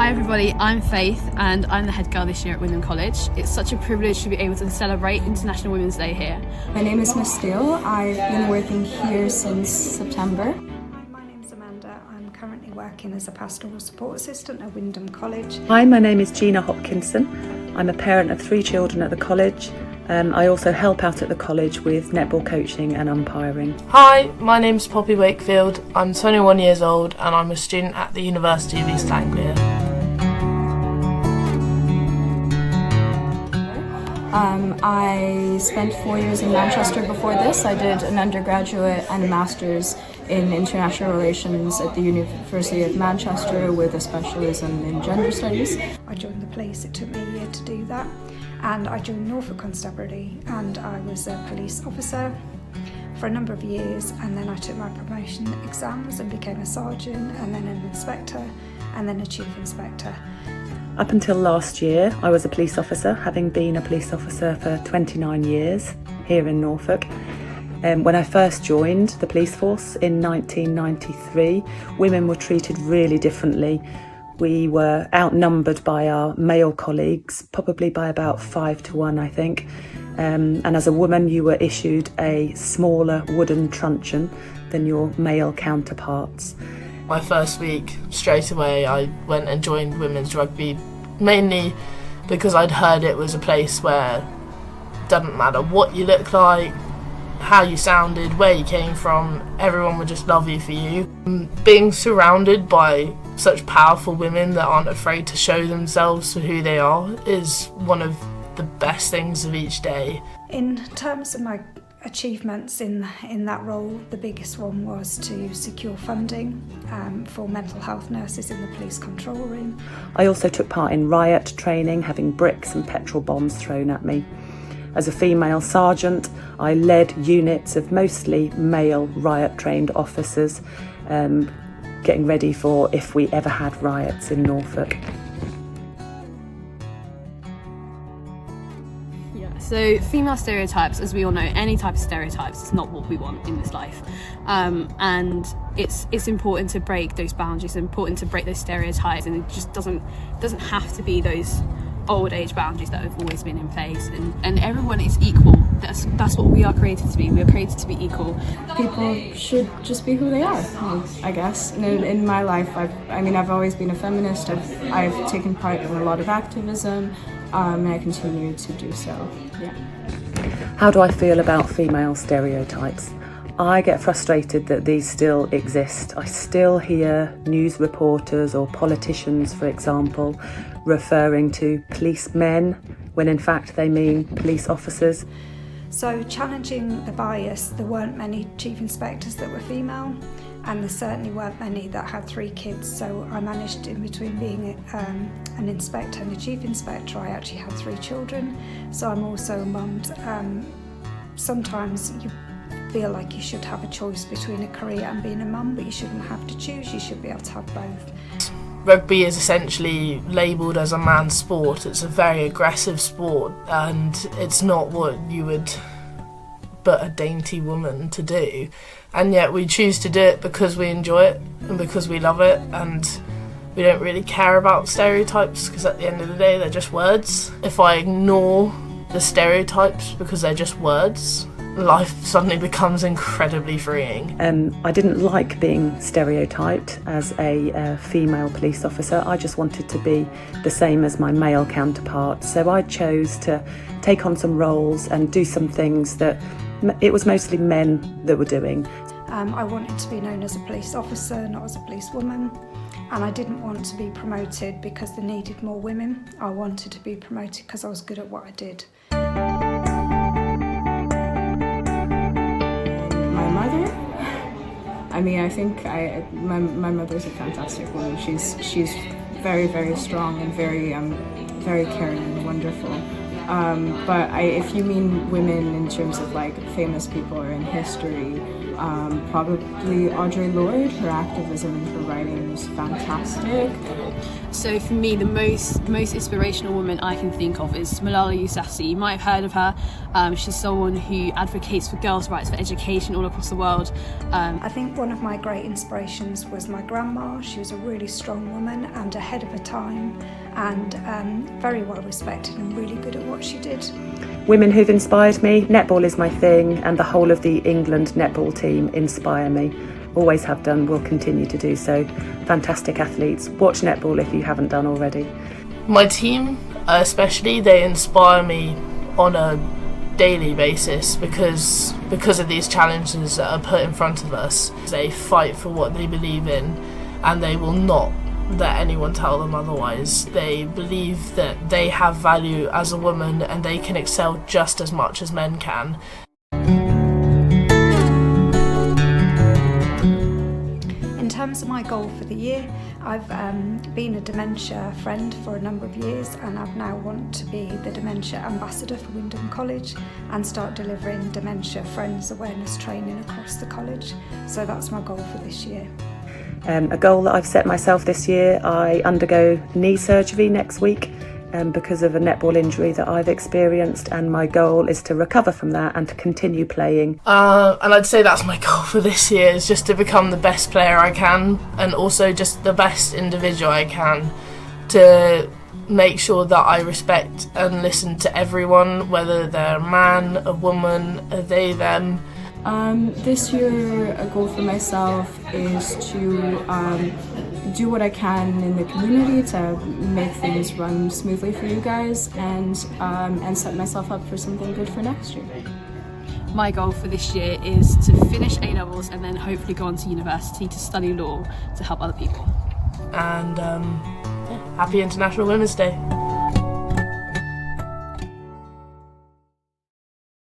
Hi everybody, I'm Faith and I'm the head girl this year at Wyndham College. It's such a privilege to be able to celebrate International Women's Day here. My name is Miss Steele. I've been working here since September. My name's Amanda. I'm currently working as a pastoral support assistant at Wyndham College. Hi, my name is Gina Hopkinson. I'm a parent of 3 children at the college. I also help out at the college with netball coaching and umpiring. Hi, my name's Poppy Wakefield. I'm 21 years old and I'm a student at the University of East Anglia. I spent 4 years in Manchester before this. I did an undergraduate and a master's in international relations at the University of Manchester with a specialism in gender studies. I joined the police. It took me a year to do that. And I joined Norfolk Constabulary and I was a police officer for a number of years, and then I took my promotion exams and became a sergeant and then an inspector and then a chief inspector. Up until last year, I was a police officer, having been a police officer for 29 years here in Norfolk. When I first joined the police force in 1993, women were treated really differently. We were outnumbered by our male colleagues, probably by about 5 to 1, I think. And as a woman, you were issued a smaller wooden truncheon than your male counterparts. My first week, straight away, I went and joined women's rugby, mainly because I'd heard it was a place where it doesn't matter what you look like, how you sounded, where you came from, everyone would just love you for you. Being surrounded by such powerful women that aren't afraid to show themselves for who they are is one of the best things of each day. In terms of my achievements in that role, the biggest one was to secure funding for mental health nurses in the police control room. I also took part in riot training, having bricks and petrol bombs thrown at me. As a female sergeant, I led units of mostly male riot-trained officers, getting ready for if we ever had riots in Norfolk. So female stereotypes, as we all know, any type of stereotypes is not what we want in this life. And it's important to break those boundaries, it's important to break those stereotypes, and it just doesn't have to be those old age boundaries that have always been in place, and everyone is equal. That's what we are created to be. We are created to be equal. People should just be who they are, I guess. And in my life, I've always been a feminist. I've taken part in a lot of activism, and I continue to do so. Yeah. How do I feel about female stereotypes? I get frustrated that these still exist. I still hear news reporters or politicians, for example, referring to policemen when in fact they mean police officers. So challenging the bias, there weren't many chief inspectors that were female, and there certainly weren't many that had 3 kids. So I managed, in between being an inspector and a chief inspector, I actually had 3 children. So I'm also a mum. Sometimes you feel like you should have a choice between a career and being a mum, but you shouldn't have to choose. You should be able to have both. Rugby is essentially labelled as a man's sport. It's a very aggressive sport, and it's not what you would put a dainty woman to do. And yet we choose to do it because we enjoy it and because we love it, and we don't really care about stereotypes because at the end of the day they're just words. If I ignore the stereotypes because they're just words, life suddenly becomes incredibly freeing. I didn't like being stereotyped as a female police officer. I just wanted to be the same as my male counterparts. So I chose to take on some roles and do some things that it was mostly men that were doing. I wanted to be known as a police officer, not as a policewoman. And I didn't want to be promoted because they needed more women. I wanted to be promoted because I was good at what I did. My mother? I think my mother's a fantastic woman. She's very, very strong and very caring and wonderful. But if you mean women in terms of like famous people or in history, Probably Audre Lorde. Her activism and her writing was fantastic. So for me, the most inspirational woman I can think of is Malala Yousafzai. You might have heard of her. She's someone who advocates for girls' rights for education all across the world. I think one of my great inspirations was my grandma. She was a really strong woman and ahead of her time, and very well respected and really good at what she did. Women who've inspired me, netball is my thing, and the whole of the England netball team inspire me. Always have done, will continue to do so. Fantastic athletes. Watch netball if you haven't done already. My team, especially, they inspire me on a daily basis because of these challenges that are put in front of us. They fight for what they believe in, and they will not let anyone tell them otherwise. They believe that they have value as a woman and they can excel just as much as men can. In terms of my goal for the year, I've been a dementia friend for a number of years, and I've now want to be the dementia ambassador for Wymondham College and start delivering dementia friends awareness training across the college. So that's my goal for this year. A goal that I've set myself this year, I undergo knee surgery next week because of a netball injury that I've experienced, and my goal is to recover from that and to continue playing. And I'd say that's my goal for this year, is just to become the best player I can and also just the best individual I can, to make sure that I respect and listen to everyone, whether they're a man, a woman, a they, them. This year, a goal for myself is to do what I can in the community to make things run smoothly for you guys, and set myself up for something good for next year. My goal for this year is to finish A-levels and then hopefully go on to university to study law to help other people. And happy International Women's Day.